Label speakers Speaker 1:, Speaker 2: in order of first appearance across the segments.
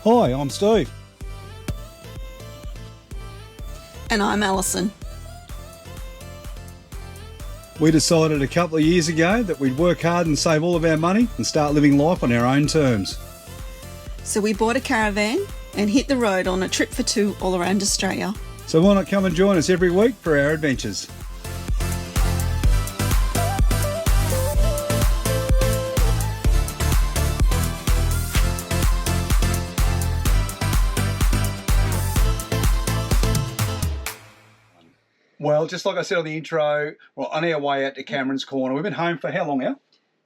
Speaker 1: Hi, I'm Steve.
Speaker 2: And I'm Alison.
Speaker 1: We decided a couple of years ago that we'd work hard and save all of our money and start living life on our own terms.
Speaker 2: So we bought a caravan and hit the road on a trip for two all around Australia.
Speaker 1: So why not come and join us every week for our adventures? Well, just like I said on the intro, we're on our way out to Cameron's Corner. We've been home for how long now?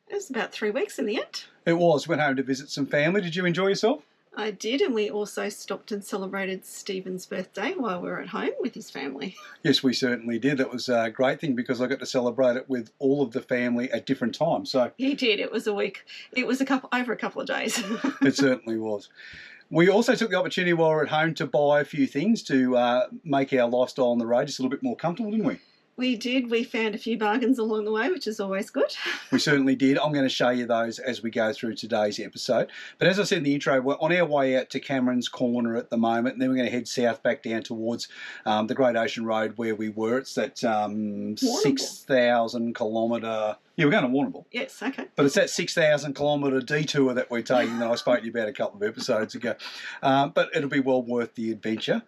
Speaker 2: It was about 3 weeks in the end.
Speaker 1: It was. Went home to visit some family. Did you enjoy yourself?
Speaker 2: I did, and we also stopped and celebrated Stephen's birthday while we were at home with his family.
Speaker 1: Yes, we certainly did. That was a great thing because I got to celebrate it with all of the family at different times. So
Speaker 2: He did. It was a week. It was over a couple of days.
Speaker 1: it certainly was. We also took the opportunity while we were at home to buy a few things to make our lifestyle on the road just a little bit more comfortable, didn't we?
Speaker 2: We did. We found a few bargains along the way, which is always good.
Speaker 1: We certainly did. I'm going to show you those as we go through today's episode. But as I said in the intro, we're on our way out to Cameron's Corner at the moment, and then we're going to head south back down towards the Great Ocean Road where we were. It's that 6,000 kilometre... Yeah, we're going to Warrnambool.
Speaker 2: Yes, okay.
Speaker 1: But it's that 6,000 kilometre detour that we're taking that I spoke to you about a couple of episodes ago. But it'll be well worth the adventure.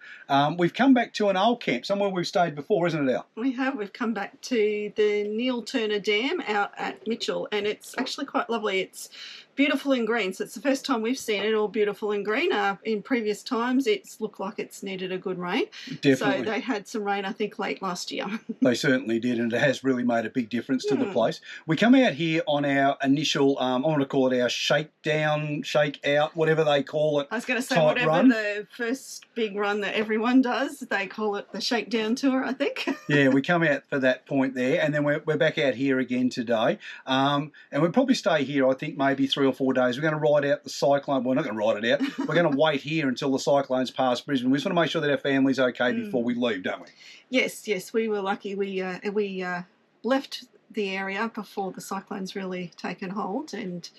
Speaker 1: We've come back to an old camp, somewhere we've stayed before, isn't it, Al?
Speaker 2: We have. We've come back to the Neil Turner Dam out at Mitchell, and it's actually quite lovely. It's beautiful and green, so it's the first time we've seen it all beautiful and green. In previous times, it's looked like it's needed a good rain.
Speaker 1: Definitely.
Speaker 2: So they had some rain, I think, late last year.
Speaker 1: They certainly did, and it has really made a big difference to the place. We come out here on our initial, I want to call it our shakedown, shake out, whatever they call it.
Speaker 2: I was going to say, whatever the first big run that everyone does, they call it the shakedown tour, I think.
Speaker 1: Yeah, we come out for that point there, and then we're back out here again today. And we'll probably stay here, I think, maybe 3 or 4 days. We're going to ride out the cyclone. Well, we're not going to ride it out. We're going to wait here until the cyclone's past Brisbane. We just want to make sure that our family's okay before we leave, don't we?
Speaker 2: Yes, we were lucky. We left the area before the cyclone's really taken hold, and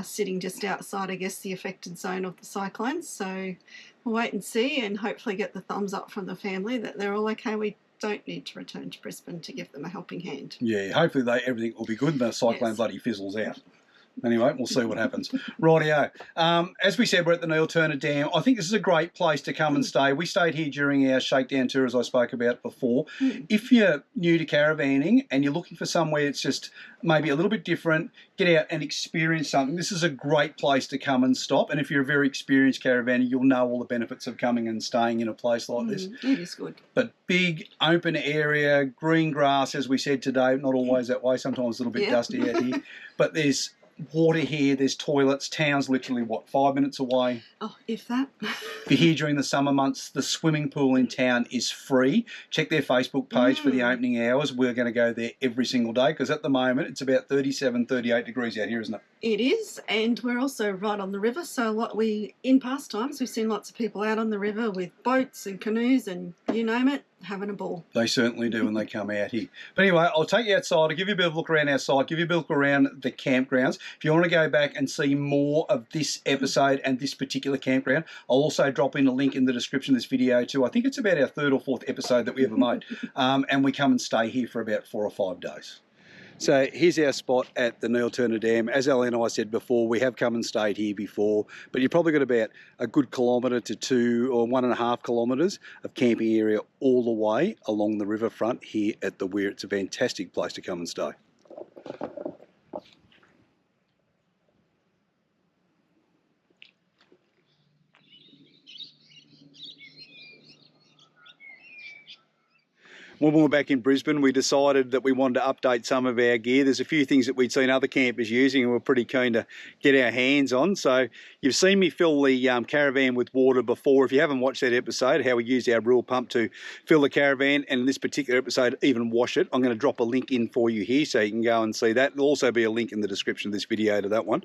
Speaker 2: sitting just outside, I guess, the affected zone of the cyclone. So we'll wait and see, and hopefully get the thumbs up from the family that they're all okay. We don't need to return to Brisbane to give them a helping hand.
Speaker 1: Yeah, hopefully everything will be good and the cyclone bloody fizzles out. Anyway, we'll see what happens. Rightio. As we said, we're at the Neil Turner Dam. I think this is a great place to come and stay. We stayed here during our shakedown tour, as I spoke about before. If you're new to caravanning and you're looking for somewhere that's just maybe a little bit different, get out and experience something, this is a great place to come and stop. And if you're a very experienced caravanner, you'll know all the benefits of coming and staying in a place like this.
Speaker 2: It is good.
Speaker 1: But big, open area, green grass, as we said today, not always that way, sometimes a little bit dusty out here. But there's water here, there's toilets, town's literally, 5 minutes away?
Speaker 2: Oh, if that.
Speaker 1: If you're here during the summer months, the swimming pool in town is free. Check their Facebook page for the opening hours. We're going to go there every single day because at the moment it's about 37, 38 degrees out here, isn't it?
Speaker 2: It is, and we're also right on the river, so in past times we've seen lots of people out on the river with boats and canoes and you name it, having a ball.
Speaker 1: They certainly do when they come out here. But anyway, I'll take you outside, I'll give you a bit of a look around our site, give you a bit of a look around the campgrounds. If you want to go back and see more of this episode and this particular campground, I'll also drop in a link in the description of this video too. I think it's about our 3rd or 4th episode that we ever made. And we come and stay here for about 4 or 5 days. So here's our spot at the Neil Turner Dam. As Ellie and I said before, we have come and stayed here before, but you've probably got about a good kilometre to 2 or 1.5 kilometres of camping area all the way along the riverfront here at the Weir. It's a fantastic place to come and stay. When we were back in Brisbane, we decided that we wanted to update some of our gear. There's a few things that we'd seen other campers using and we're pretty keen to get our hands on. So you've seen me fill the caravan with water before. If you haven't watched that episode, how we used our reel pump to fill the caravan, and in this particular episode, even wash it, I'm going to drop a link in for you here so you can go and see that. There'll also be a link in the description of this video to that one.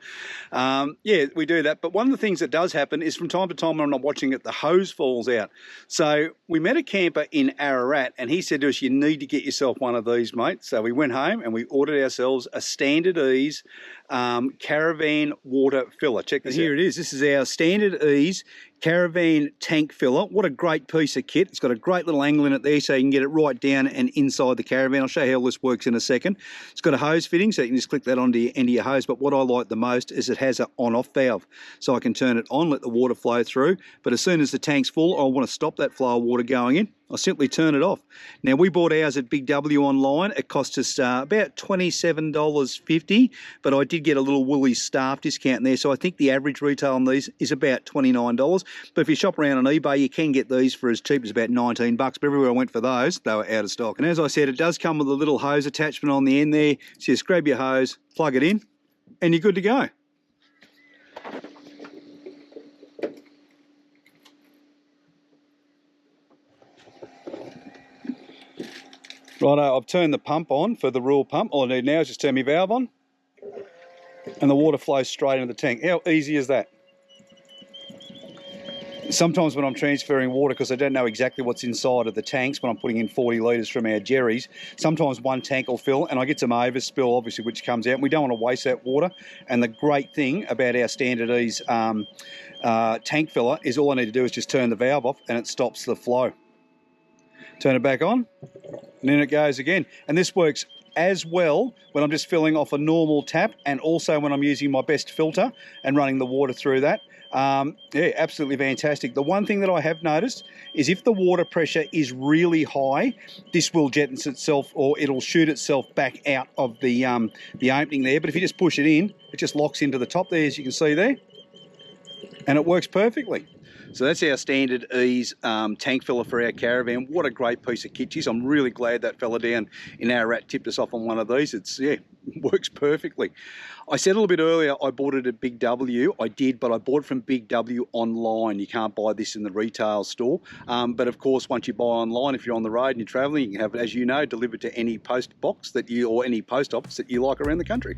Speaker 1: Yeah, we do that. But one of the things that does happen is from time to time when I'm not watching it, the hose falls out. So we met a camper in Ararat and he said to us, you need to get yourself one of these, mate. So we went home and we ordered ourselves a standard ease Caravan water filler. Check this out. Here it is. This is our standard ease Caravan tank filler. What a great piece of kit. It's got a great little angle in it there so you can get it right down and inside the Caravan. I'll show you how this works in a second. It's got a hose fitting so you can just click that onto your end of your hose, but what I like the most is it has an on-off valve. So I can turn it on, let the water flow through, but as soon as the tank's full, I want to stop that flow of water going in. I simply turn it off. Now, we bought ours at Big W online. It cost us about $27.50, but I did get a little Woolies staff discount there, so I think the average retail on these is about $29. But if you shop around on eBay, you can get these for as cheap as about 19 bucks. But everywhere I went for those, they were out of stock. And as I said, it does come with a little hose attachment on the end there. So just grab your hose, plug it in, and you're good to go. Righto, I've turned the pump on for the rule pump. All I need now is just turn my valve on and the water flows straight into the tank. How easy is that? Sometimes when I'm transferring water, because I don't know exactly what's inside of the tanks when I'm putting in 40 litres from our jerrys, sometimes one tank will fill and I get some overspill, obviously, which comes out. We don't want to waste that water. And the great thing about our standard ease tank filler is all I need to do is just turn the valve off and it stops the flow. Turn it back on, and then it goes again. And this works as well when I'm just filling off a normal tap and also when I'm using my best filter and running the water through that. Yeah, absolutely fantastic. The one thing that I have noticed is if the water pressure is really high, this will jettison itself or it'll shoot itself back out of the opening there. But if you just push it in, it just locks into the top there, as you can see there, and it works perfectly. So that's our standard ease tank filler for our Caravan. What a great piece of kit. Geez, I'm really glad that fella down in Ararat tipped us off on one of these. It's, yeah, works perfectly. I said a little bit earlier I bought it at Big W. I did, but I bought it from Big W online. You can't buy this in the retail store. But of course, once you buy online, if you're on the road and you're traveling, you can have it, as you know, delivered to any post box that you, or any post office that you like around the country.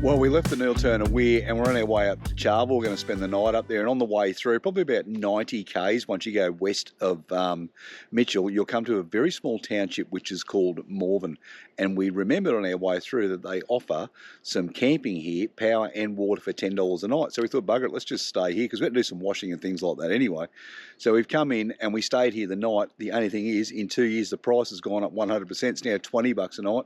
Speaker 1: Well, we left the Neil Turner Weir and we're on our way up to Charleville. We're going to spend the night up there, and on the way through, probably about 90 k's, once you go west of Mitchell, you'll come to a very small township which is called Morven. And we remembered on our way through that they offer some camping here, power and water for $10 a night. So we thought, bugger it, let's just stay here, because we had to do some washing and things like that anyway. So we've come in and we stayed here the night. The only thing is, in 2 years, the price has gone up 100%. It's now $20 a night.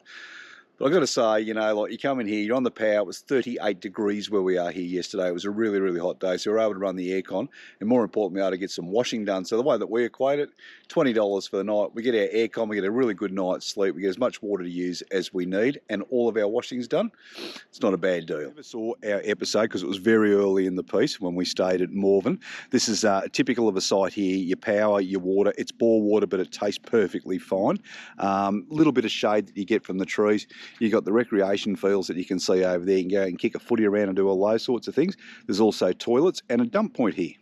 Speaker 1: But I've got to say, you know, like you come in here, you're on the power. It was 38 degrees where we are here yesterday. It was a really, really hot day. So we were able to run the aircon and, more importantly, able to get some washing done. So the way that we equate it, $20 for the night. We get our aircon, we get a really good night's sleep. We get as much water to use as we need, and all of our washing's done. It's not a bad deal. I never saw our episode because it was very early in the piece when we stayed at Morven. This is typical of a site here. Your power, your water. It's bore water, but it tastes perfectly fine. Little bit of shade that you get from the trees. You've got the recreation fields that you can see over there. You can go and kick a footy around and do all those sorts of things. There's also toilets and a dump point here.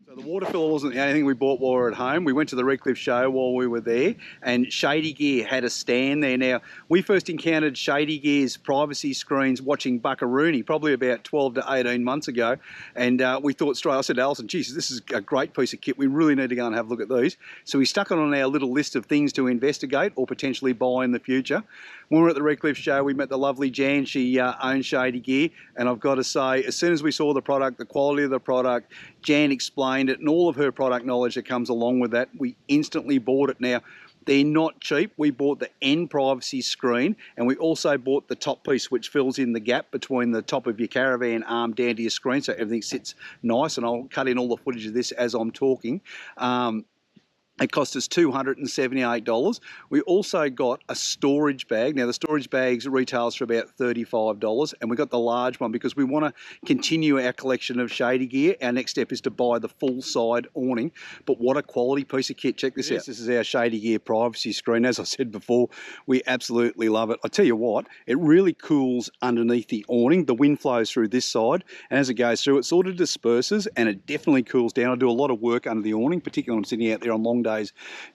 Speaker 1: So the water filler wasn't the only thing we bought while we were at home. We went to the Redcliffe show while we were there, and Shady Gear had a stand there. Now, we first encountered Shady Gear's privacy screens watching Buckaroony probably about 12 to 18 months ago, and we thought straight, I said to Alison, geez, this is a great piece of kit. We really need to go and have a look at these. So we stuck it on our little list of things to investigate or potentially buy in the future. When we were at the Redcliffe show, we met the lovely Jan. She owns Shady Gear, and I've got to say, as soon as we saw the product, the quality of the product, Jan explained it, and all of her product knowledge that comes along with that, we instantly bought it. Now, they're not cheap. We bought the end privacy screen, and we also bought the top piece, which fills in the gap between the top of your Caravan arm down to your screen, so everything sits nice, and I'll cut in all the footage of this as I'm talking. It cost us $278. We also got a storage bag. Now, the storage bags retails for about $35, and we got the large one because we want to continue our collection of Shady Gear. Our next step is to buy the full side awning, but what a quality piece of kit. Check this out. This is our Shady Gear privacy screen. As I said before, we absolutely love it. I tell you what, it really cools underneath the awning. The wind flows through this side, and as it goes through, it sort of disperses, and it definitely cools down. I do a lot of work under the awning, particularly when I'm sitting out there on long days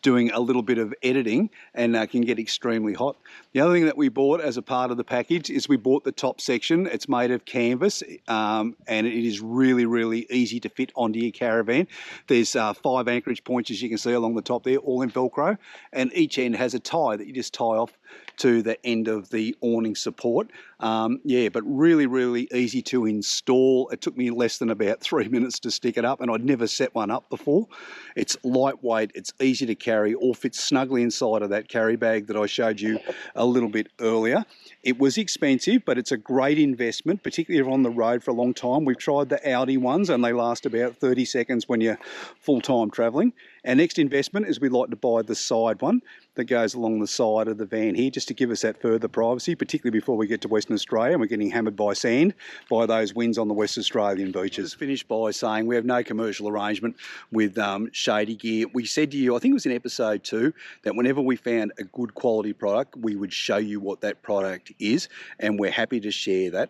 Speaker 1: doing a little bit of editing, and can get extremely hot. The other thing that we bought as a part of the package is we bought the top section. It's made of canvas, and it is really, really easy to fit onto your caravan. There's 5 anchorage points, as you can see along the top there, all in Velcro, and each end has a tie that you just tie off to the end of the awning support. Yeah, but really, really easy to install. It took me less than about 3 minutes to stick it up, and I'd never set one up before. It's lightweight, it's easy to carry, all fits snugly inside of that carry bag that I showed you a little bit earlier. It was expensive, but it's a great investment, particularly if you're on the road for a long time. We've tried the Audi ones, and they last about 30 seconds when you're full-time travelling. Our next investment is we'd like to buy the side one that goes along the side of the van here, just to give us that further privacy, particularly before we get to Western Australia and we're getting hammered by sand by those winds on the West Australian beaches. I'll just finish by saying we have no commercial arrangement with Shady Gear. We said to you, I think it was in episode 2, that whenever we found a good quality product, we would show you what that product is, and we're happy to share that.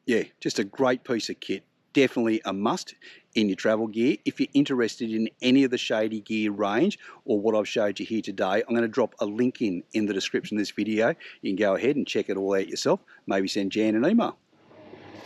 Speaker 1: Yeah, just a great piece of kit. Definitely a must in your travel gear. If you're interested in any of the Shady Gear range or what I've showed you here today, I'm going to drop a link in the description of this video. You can go ahead and check it all out yourself. Maybe send Jan an email.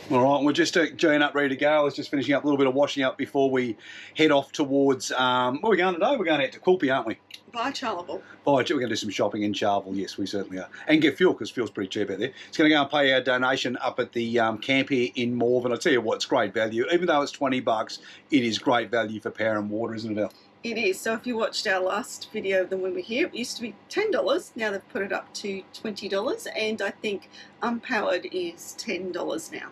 Speaker 1: All right, we're just gearing up, ready to go. I was just finishing up a little bit of washing up before we head off towards, where are we going today? We're going out to Quilpie, aren't we?
Speaker 2: By Charleville.
Speaker 1: We're going to do some shopping in Charleville, yes, we certainly are. And get fuel, because fuel's pretty cheap out there. It's going to go and pay our donation up at the camp here in Morven. I tell you what, it's great value. Even though it's $20, it is great value for power and water, isn't it, Al?
Speaker 2: It is. So if you watched our last video of them when we were here, it used to be $10. Now they've put it up to $20, and I think unpowered is $10 now.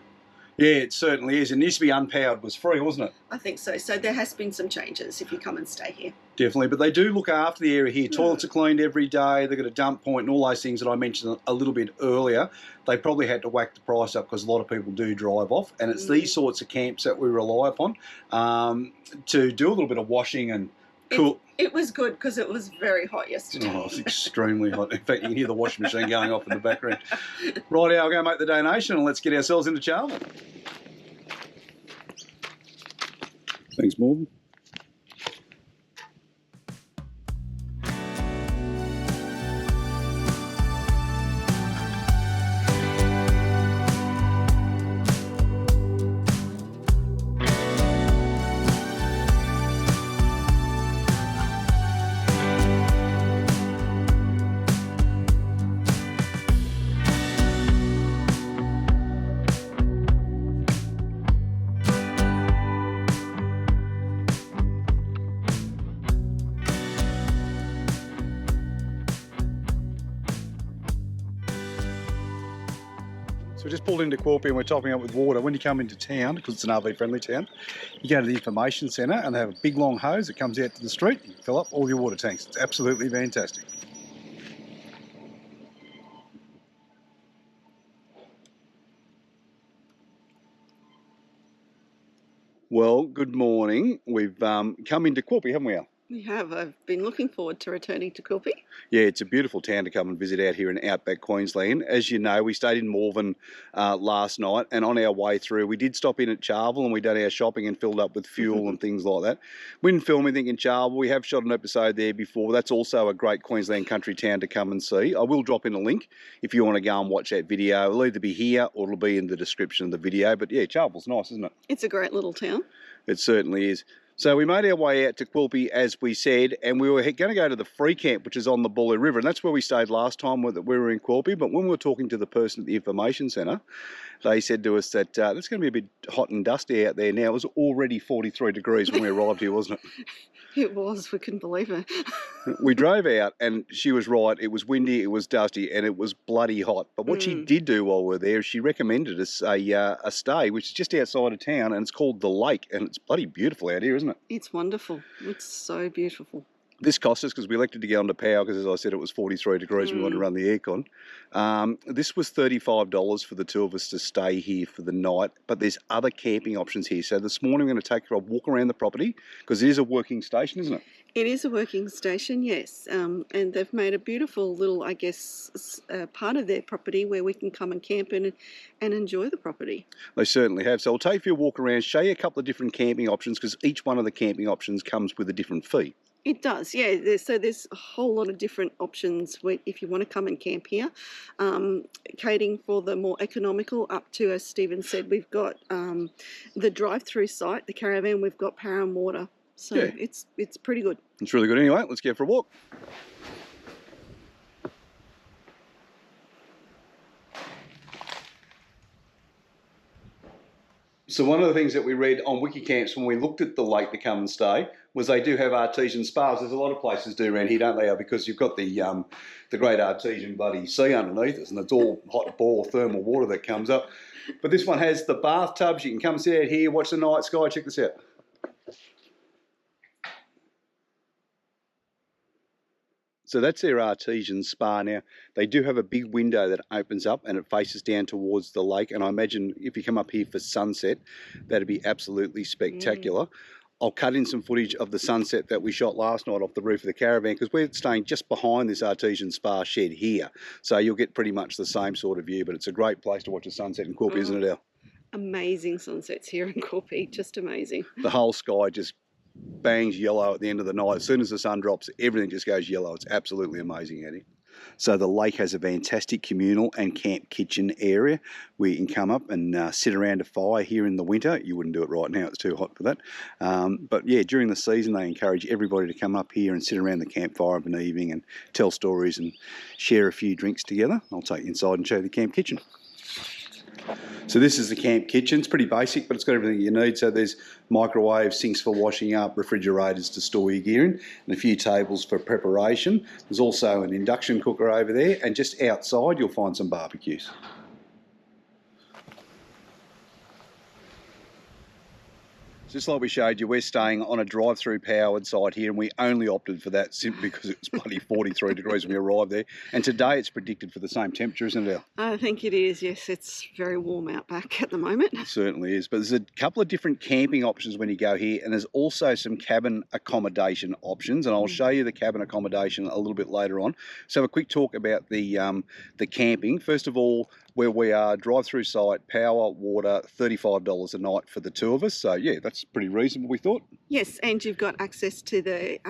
Speaker 1: Yeah, it certainly is. And it used to be unpowered was free, wasn't it?
Speaker 2: I think so. So there has been some changes if you come and stay here.
Speaker 1: Definitely, but they do look after the area here. Toilets are cleaned every day. They've got a dump point and all those things that I mentioned a little bit earlier. They probably had to whack the price up because a lot of people do drive off. And it's these sorts of camps that we rely upon to do a little bit of washing and cool.
Speaker 2: It was good because it was very hot yesterday.
Speaker 1: Oh, it's extremely hot. In fact, you can hear the washing machine going off in the background. Right, I'll go make the donation and let's get ourselves into Charleville. Thanks, Morven. So we just pulled into Quilpie and we're topping up with water. When you come into town, because it's an RV friendly town, you go to the information centre and they have a big long hose that comes out to the street. You fill up all your water tanks. It's absolutely fantastic. Well, good morning. We've come into Quilpie, haven't we, Al?
Speaker 2: We have. I've been looking forward to returning to Quilpie.
Speaker 1: Yeah, it's a beautiful town to come and visit out here in outback Queensland. As you know, we stayed in Morven last night, and on our way through, we did stop in at Charleville and we done our shopping and filled up with fuel and things like that. We didn't film anything in Charleville. We have shot an episode there before. That's also a great Queensland country town to come and see. I will drop in a link if you want to go and watch that video. It'll either be here or it'll be in the description of the video. But yeah, Charleville's nice, isn't it?
Speaker 2: It's a great little town.
Speaker 1: It certainly is. So we made our way out to Quilpie, as we said, and we were going to go to the free camp, which is on the Baldy River, and that's where we stayed last time that we were in Quilpie. But when we were talking to the person at the information centre, they said to us that it's going to be a bit hot and dusty out there now. It was already 43 degrees when we arrived here, wasn't it?
Speaker 2: It was. We couldn't believe it.
Speaker 1: We drove out and she was right. It was windy, it was dusty, and it was bloody hot. But what she did do while we were there is she recommended us a stay, which is just outside of town, and it's called The Lake. And it's bloody beautiful out here, isn't it?
Speaker 2: It's wonderful. It's so beautiful.
Speaker 1: This cost us because we elected to go under power because, as I said, it was 43 degrees and we wanted to run the aircon. This was $35 for the two of us to stay here for the night, but there's other camping options here. So this morning I'm going to take you a walk around the property because it is a working station, isn't it?
Speaker 2: It is a working station, yes, and they've made a beautiful little, I guess, part of their property where we can come and camp and enjoy the property.
Speaker 1: They certainly have. So I'll take you a walk around, show you a couple of different camping options because each one of the camping options comes with a different fee.
Speaker 2: It does, yeah. There's a whole lot of different options if you want to come and camp here. Catering for the more economical up to, as Stephen said, we've got the drive-through site, the Caravan, we've got power and water. So yeah, it's pretty good.
Speaker 1: It's really good. Anyway, let's go for a walk. So one of the things that we read on Wikicamps when we looked at the lake to come and stay was they do have artesian spas. There's a lot of places do around here, don't they? Because you've got the great artesian bloody sea underneath us, and it's all hot ball thermal water that comes up. But this one has the bathtubs. You can come sit out here, watch the night sky. Check this out. So that's their artesian spa. Now, they do have a big window that opens up and it faces down towards the lake. And I imagine if you come up here for sunset, that'd be absolutely spectacular. I'll cut in some footage of the sunset that we shot last night off the roof of the Caravan because we're staying just behind this artesian spa shed here. So you'll get pretty much the same sort of view, but it's a great place to watch a sunset in Quilpie, isn't it, Al?
Speaker 2: Amazing sunsets here in Quilpie, just amazing.
Speaker 1: The whole sky just bangs yellow at the end of the night. As soon as the sun drops, everything just goes yellow. It's absolutely amazing, Eddie. So the lake has a fantastic communal and camp kitchen area where you can come up and sit around a fire here in the winter. You wouldn't do it right now, it's too hot for that. But yeah, during the season they encourage everybody to come up here and sit around the campfire of an evening and tell stories and share a few drinks together. I'll take you inside and show you the camp kitchen. So this is the camp kitchen. It's pretty basic, but it's got everything you need. So there's microwave, sinks for washing up, refrigerators to store your gear in, and a few tables for preparation. There's also an induction cooker over there, and just outside you'll find some barbecues. Just like we showed you, we're staying on a drive-through powered site here, and we only opted for that simply because it was bloody 43 degrees when we arrived there. And today it's predicted for the same temperature, isn't it, Al?
Speaker 2: I think it is, yes. It's very warm out back at the moment.
Speaker 1: It certainly is. But there's a couple of different camping options when you go here, and there's also some cabin accommodation options, and I'll show you the cabin accommodation a little bit later on. So have a quick talk about the camping. First of all, where we are, drive-through site, power, water, $35 a night for the two of us. So yeah, that's pretty reasonable, we thought.
Speaker 2: Yes, and you've got access to the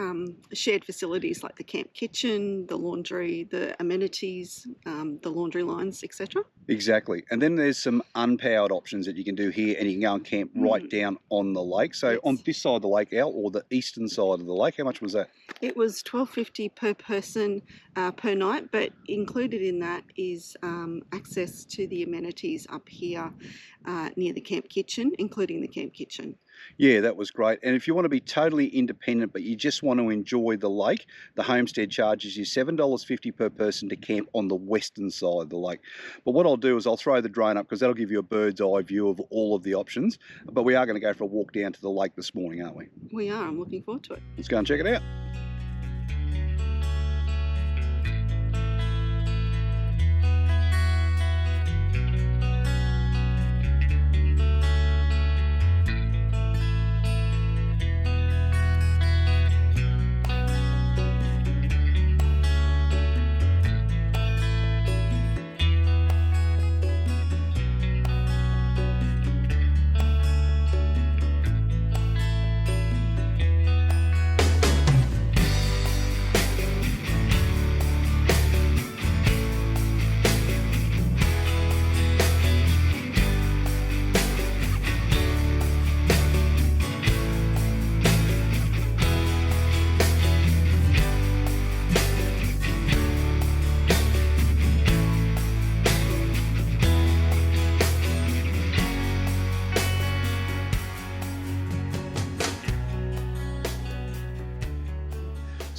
Speaker 2: shared facilities like the camp kitchen, the laundry, the amenities, the laundry lines, etc.
Speaker 1: Exactly. And then there's some unpowered options that you can do here, and you can go and camp right down on the lake. So on this side of the lake, Al, or the eastern side of the lake, how much was that?
Speaker 2: It was $12.50 per person per night, but included in that is access to the amenities up here near the camp kitchen, including the camp kitchen.
Speaker 1: Yeah, that was great. And if you want to be totally independent, but you just want to enjoy the lake, the homestead charges you $7.50 per person to camp on the western side of the lake. But what I'll do is I'll throw the drone up because that'll give you a bird's eye view of all of the options. But we are going to go for a walk down to the lake this morning, aren't we?
Speaker 2: We are. I'm looking forward to it.
Speaker 1: Let's go and check it out.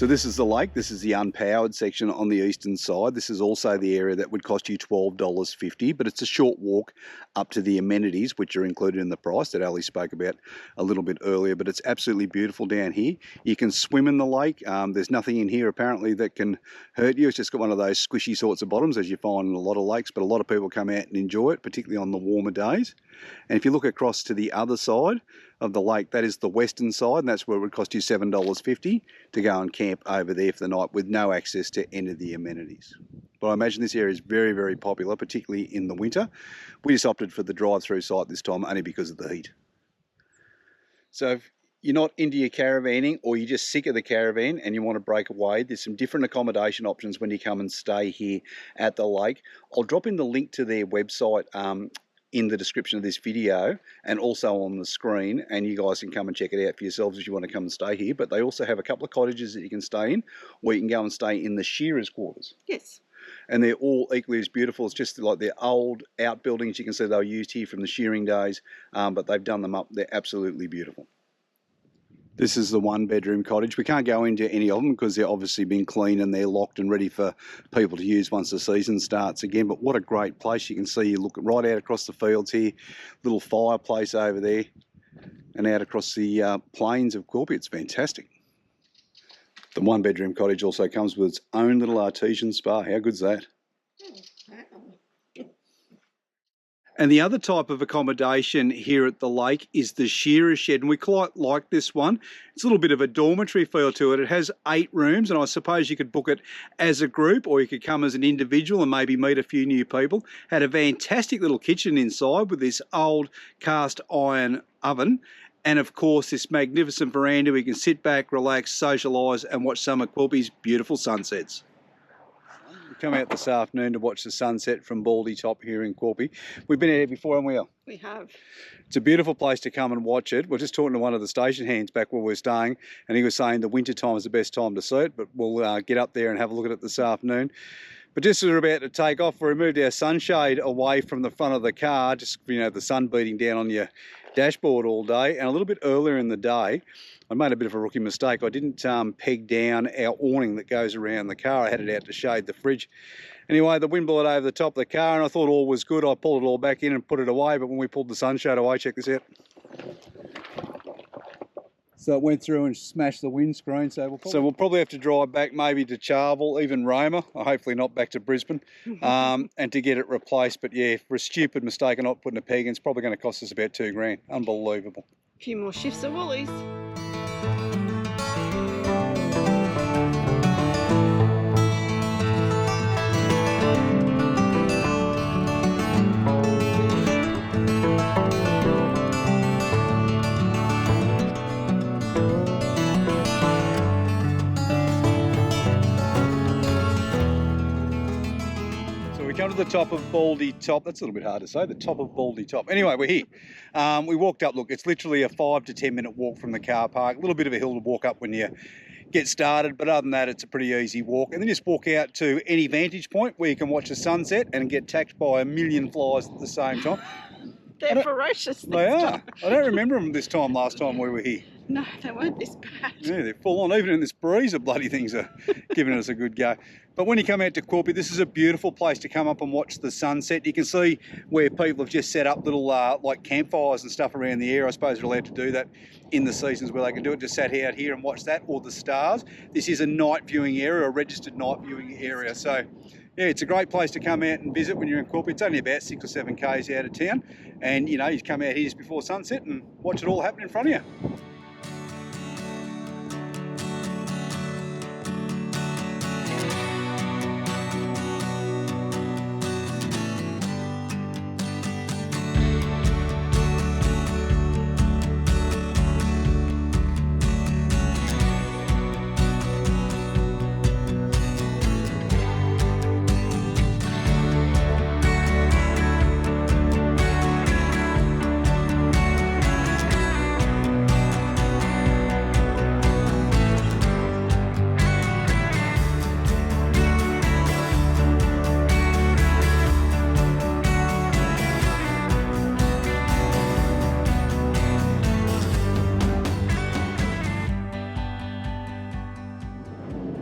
Speaker 1: So this is the lake. This is the unpowered section on the eastern side. This is also the area that would cost you $12.50, but it's a short walk up to the amenities, which are included in the price that Ali spoke about a little bit earlier. But it's absolutely beautiful down here. You can swim in the lake. There's nothing in here apparently that can hurt you. It's just got one of those squishy sorts of bottoms as you find in a lot of lakes, but a lot of people come out and enjoy it, particularly on the warmer days. And if you look across to the other side of the lake, that is the western side, and that's where it would cost you $7.50 to go and camp over there for the night with no access to any of the amenities. But I imagine this area is very, very popular, particularly in the winter. We just opted for the drive-through site this time only because of the heat. So if you're not into your caravanning, or you're just sick of the caravan and you want to break away, there's some different accommodation options when you come and stay here at the lake. I'll drop in the link to their website in the description of this video and also on the screen, and you guys can come and check it out for yourselves if you want to come and stay here. But they also have a couple of cottages that you can stay in, or you can go and stay in the shearers' quarters.
Speaker 2: Yes.
Speaker 1: And they're all equally as beautiful. It's just like they're old outbuildings. You can see they were used here from the shearing days, but they've done them up. They're absolutely beautiful. This is the one-bedroom cottage. We can't go into any of them because they're obviously been cleaned and they're locked and ready for people to use once the season starts again. But what a great place. You can see, you look right out across the fields here, little fireplace over there, and out across the plains of Quilpie. It's fantastic. The one-bedroom cottage also comes with its own little artesian spa. How good's that? And the other type of accommodation here at the lake is the shearer shed, and we quite like this one. It's a little bit of a dormitory feel to it. It has 8 rooms, and I suppose you could book it as a group, or you could come as an individual and maybe meet a few new people. Had a fantastic little kitchen inside with this old cast iron oven, and of course this magnificent veranda where you can sit back, relax, socialise and watch some of Quilpie's beautiful sunsets. Come out this afternoon to watch the sunset from Baldy Top here in Quilpie. We've been out here before, haven't we, Elle?
Speaker 2: We have.
Speaker 1: It's a beautiful place to come and watch it. We're just talking to one of the station hands back where we're staying, and he was saying the winter time is the best time to see it, but we'll get up there and have a look at it this afternoon. But just as we're about to take off, we moved our sunshade away from the front of the car, just, you know, the sun beating down on your dashboard all day. And a little bit earlier in the day, I made a bit of a rookie mistake. I didn't peg down our awning that goes around the car. I had it out to shade the fridge. Anyway, the wind blew it over the top of the car and I thought all was good. I pulled it all back in and put it away, but when we pulled the sunshade away, check this out. So it went through and smashed the windscreen. So we'll probably have to drive back maybe to Charleville, even Roma, or hopefully not back to Brisbane, and to get it replaced. But yeah, for a stupid mistake of not putting a peg in, it's probably going to cost us about $2 grand. Unbelievable.
Speaker 2: A few more shifts at Woolies.
Speaker 1: Come to the top of Baldy Top. That's a little bit hard to say, the top of Baldy Top. Anyway, we're here. We walked up. Look, it's literally a 5 to 10 minute walk from the car park. A little bit of a hill to walk up when you get started, but other than that, it's a pretty easy walk. And then just walk out to any vantage point where you can watch the sunset and get attacked by a million flies at the same time.
Speaker 2: They're ferocious.
Speaker 1: They are. I don't remember them this time last time we were here.
Speaker 2: No, they weren't this bad.
Speaker 1: Yeah, they're full on. Even in this breeze, the bloody things are giving us a good go. But when you come out to Quilpie, this is a beautiful place to come up and watch the sunset. You can see where people have just set up little like campfires and stuff around the area. I suppose they're allowed to do that in the seasons where they can do it. Just sat out here and watch that, or the stars. This is a night viewing area, a registered night viewing area. So yeah, it's a great place to come out and visit when you're in Quilpie. It's only about 6 or 7 k's out of town, and you know, you come out here just before sunset and watch it all happen in front of you.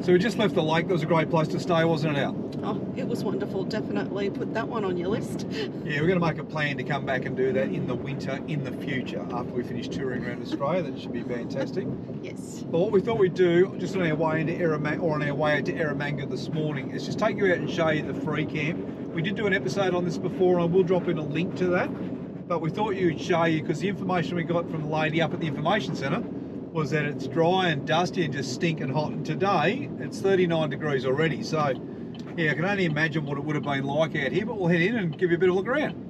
Speaker 1: So we just left the lake. That was a great place to stay, wasn't it, Al?
Speaker 2: Oh, it was wonderful. Definitely put that one on your list.
Speaker 1: Yeah, we're going to make a plan to come back and do that in the winter, in the future, after we finish touring around Australia. That should be fantastic.
Speaker 2: Yes.
Speaker 1: But what we thought we'd do, just on our way into Eromanga, or on our way out to Eromanga this morning, is just take you out and show you the free camp. We did do an episode on this before, and I will drop in a link to that. But we thought you'd show you, because the information we got from the lady up at the information centre was that it's dry and dusty and just stinking hot. And today it's 39 degrees already. So yeah, I can only imagine what it would have been like out here, but we'll head in and give you a bit of a look around.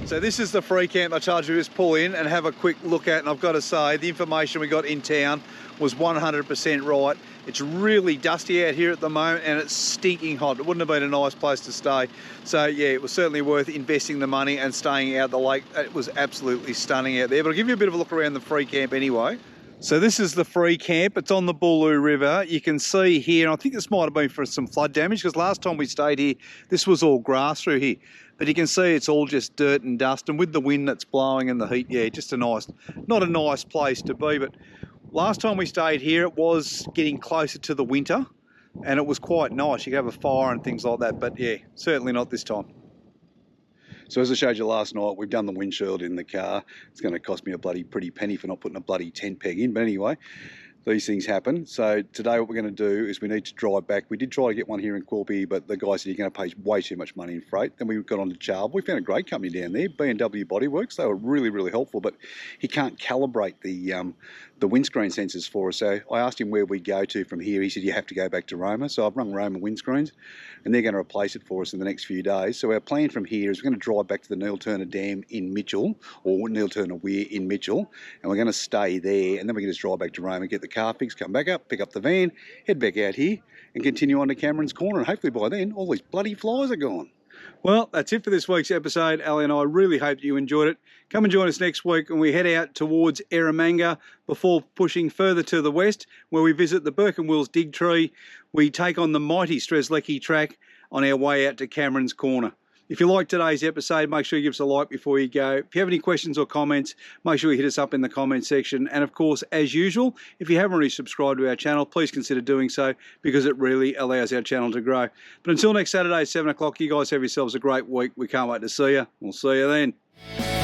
Speaker 1: So this is the free camp I told you to just pull in and have a quick look at, and I've got to say the information we got in town was 100% right. It's really dusty out here at the moment and it's stinking hot. It wouldn't have been a nice place to stay. So yeah, it was certainly worth investing the money and staying out the lake. It was absolutely stunning out there, but I'll give you a bit of a look around the free camp anyway. So this is the free camp. It's on the Boolaroo River. You can see here, and I think this might have been for some flood damage, because last time we stayed here, this was all grass through here. But you can see it's all just dirt and dust, and with the wind that's blowing and the heat, yeah, just a nice, not a nice place to be. But last time we stayed here, it was getting closer to the winter, and it was quite nice. You could have a fire and things like that, but yeah, certainly not this time. So as I showed you last night, we've done the windshield in the car. It's going to cost me a bloody pretty penny for not putting a bloody tent peg in. But anyway, these things happen. So today what we're going to do is we need to drive back. We did try to get one here in Quilpie, but the guy said you're going to pay way too much money in freight. Then we got on to Charleville. We found a great company down there, B&W Bodyworks. They were really, really helpful, but he can't calibrate the windscreen sensors for us. So I asked him where we go to from here. He said you have to go back to Roma. So I've rung Roma windscreens, and they're going to replace it for us in the next few days. So our plan from here is we're going to drive back to the Neil Turner Dam in Mitchell, or Neil Turner Weir in Mitchell, and we're going to stay there, and then we can just drive back to Roma, get the car fixed, come back up, pick up the van, head back out here, and continue on to Cameron's Corner. And hopefully by then, all these bloody flies are gone. Well, that's it for this week's episode. Ali and I really hope you enjoyed it. Come and join us next week when we head out towards Eromanga before pushing further to the west, where we visit the Burke and Wills Dig Tree. We take on the mighty Strzelecki track on our way out to Cameron's Corner. If you liked today's episode, make sure you give us a like before you go. If you have any questions or comments, make sure you hit us up in the comment section. And of course, as usual, if you haven't already subscribed to our channel, please consider doing so, because it really allows our channel to grow. But until next Saturday at 7 o'clock, you guys have yourselves a great week. We can't wait to see you. We'll see you then.